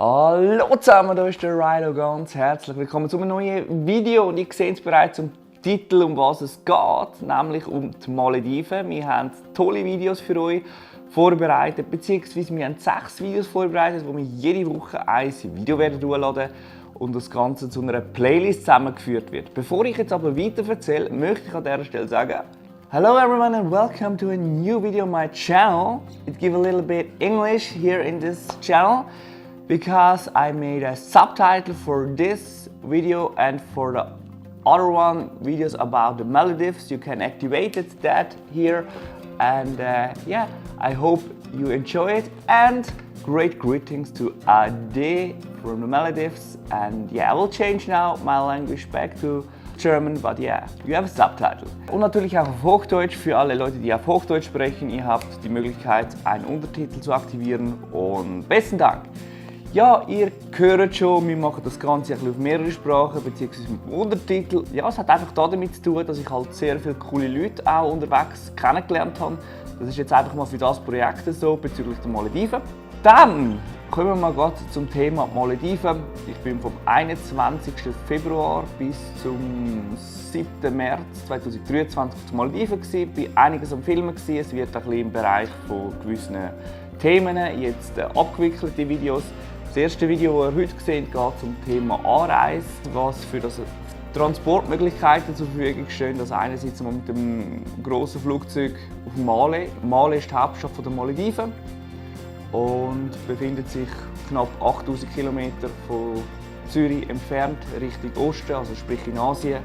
Hallo zusammen, hier ist der Rilo, ganz herzlich willkommen zu einem neuen Video und ich sehe es bereits im Titel, um was es geht, nämlich um die Malediven. Wir haben tolle Videos für euch vorbereitet, beziehungsweise wir haben 6 Videos vorbereitet, wo wir jede Woche ein Video hochladen und das Ganze zu einer Playlist zusammengeführt wird. Bevor ich jetzt aber weiter erzähle, möchte ich an dieser Stelle sagen: Hello everyone and welcome to a new video on my channel. It gives a little bit English here in this channel because I made a subtitle for this video and for the other one videos about the Maldives. You can activate that here and yeah, I hope you enjoy it and great greetings to Ade from the Maldives. And yeah, I will change now my language back to German, but yeah, you have a subtitle. Und natürlich auch auf Hochdeutsch für alle Leute, die auf Hochdeutsch sprechen. Ihr habt die Möglichkeit, einen Untertitel zu aktivieren und besten Dank. Ja, ihr hört schon, wir machen das Ganze ein bisschen auf mehrere Sprachen, beziehungsweise mit dem Untertitel. Ja, es hat einfach damit zu tun, dass ich halt sehr viele coole Leute auch unterwegs kennengelernt habe. Das ist jetzt einfach mal für das Projekt so, bezüglich der Malediven. Dann kommen wir mal gerade zum Thema Malediven. Ich bin vom 21. Februar bis zum 7. März 2023 zu Malediven gewesen. Ich war einiges am Filmen gewesen. Es wird ein bisschen im Bereich von gewissen Themen jetzt abgewickelt, die Videos. Das erste Video, das ihr heute seht, geht zum Thema Anreise, was für das Transportmöglichkeiten zur Verfügung stehen. Also einerseits mal mit dem grossen Flugzeug auf Male. Male ist die Hauptstadt der Malediven und befindet sich knapp 8000 Kilometer von Zürich entfernt, Richtung Osten, also sprich in Asien.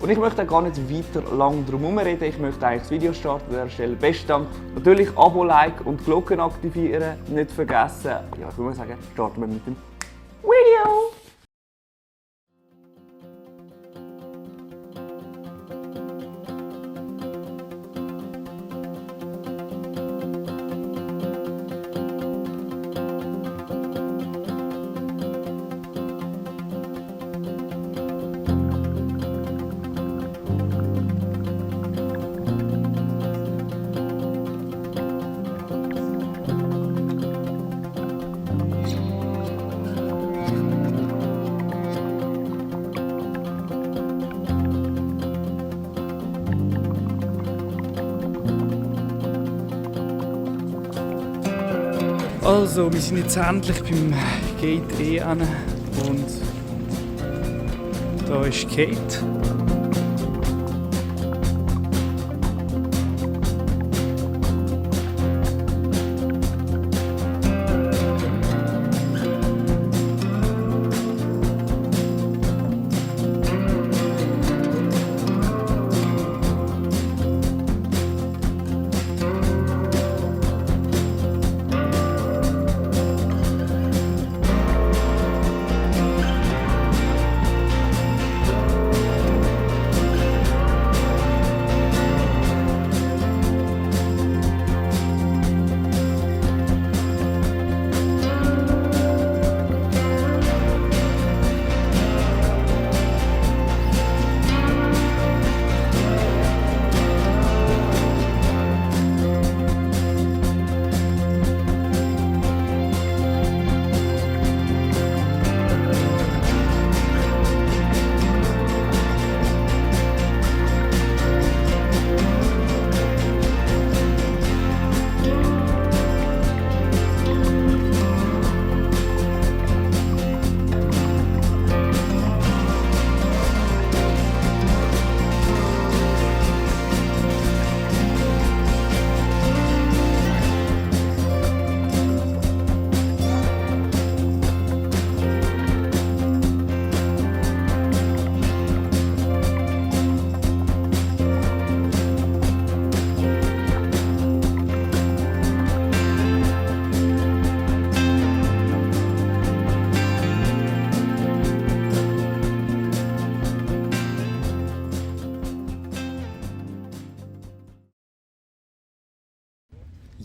Und ich möchte gar nicht weiter lang drum herum reden, ich möchte eigentlich das Video starten an dieser Stelle. Besten Dank. Natürlich Abo, Like und Glocken aktivieren, nicht vergessen. Ja, ich würde mal sagen, starten wir mit dem Video. Also, wir sind jetzt endlich beim Gate E an und da ist Kate.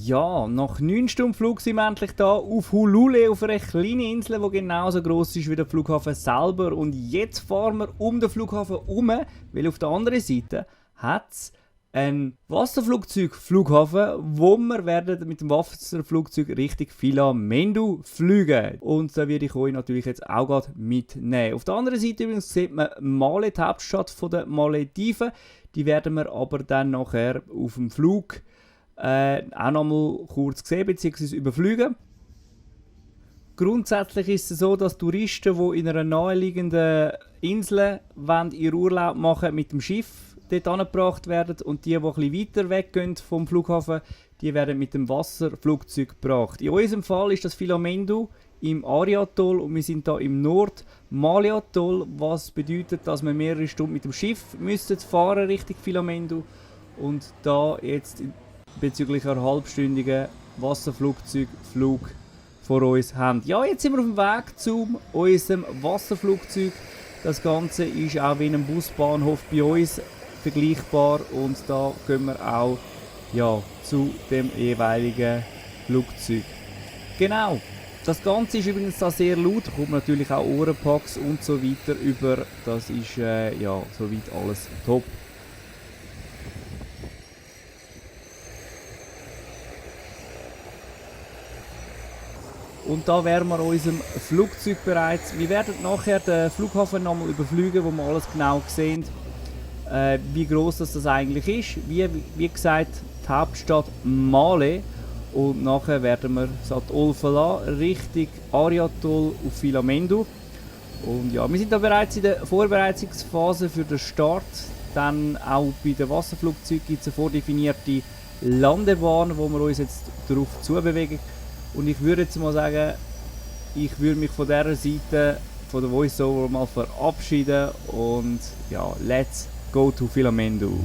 Ja, nach 9 Stunden Flug sind wir endlich hier auf Hulule, auf einer kleinen Insel, die genauso gross ist wie der Flughafen selber. Und jetzt fahren wir um den Flughafen herum, weil auf der anderen Seite hat es ein Wasserflugzeug-Flughafen, wo wir werden mit dem Wasserflugzeug Richtung Filamendu fliegen. Und da werde ich euch natürlich jetzt auch gerade mitnehmen. Auf der anderen Seite übrigens sieht man Male, die Hauptstadt der Malediven. Die werden wir aber dann nachher auf dem Flug auch nochmal kurz sehen bzw. überfliegen. Grundsätzlich ist es so, dass Touristen, die in einer naheliegenden Insel ihren Urlaub machen mit dem Schiff dort angebracht werden und die ein bisschen weiter weggehen vom Flughafen, die werden mit dem Wasserflugzeug gebracht. In unserem Fall ist das Filamendu im Ari-Atoll und wir sind hier im Nord-Mali-Atoll, was bedeutet, dass wir mehrere Stunden mit dem Schiff fahren Richtung Filamendu und da jetzt bezüglich einer halbstündigen Wasserflugzeugflug vor uns haben. Ja, jetzt sind wir auf dem Weg zu unserem Wasserflugzeug. Das Ganze ist auch wie ein Busbahnhof bei uns vergleichbar und da gehen wir auch zu dem jeweiligen Flugzeug. Genau, das Ganze ist übrigens da sehr laut, da kommt natürlich auch Ohrenpacks und so weiter über. Das ist soweit alles top. Und da wären wir unserem Flugzeug bereits. Wir werden nachher den Flughafen nochmal überfliegen, wo wir alles genau sehen, wie groß das eigentlich ist. Wie gesagt, die Hauptstadt Male. Und nachher werden wir Atoll verlassen, Richtung Ari-Atoll auf Filamendu. Und ja, wir sind da bereits in der Vorbereitungsphase für den Start. Dann auch bei den Wasserflugzeugen gibt es eine vordefinierte Landebahn, wo wir uns jetzt darauf zubewegen. Und ich würde jetzt mal sagen, ich würde mich von dieser Seite von der VoiceOver mal verabschieden und ja, let's go to Filamendu.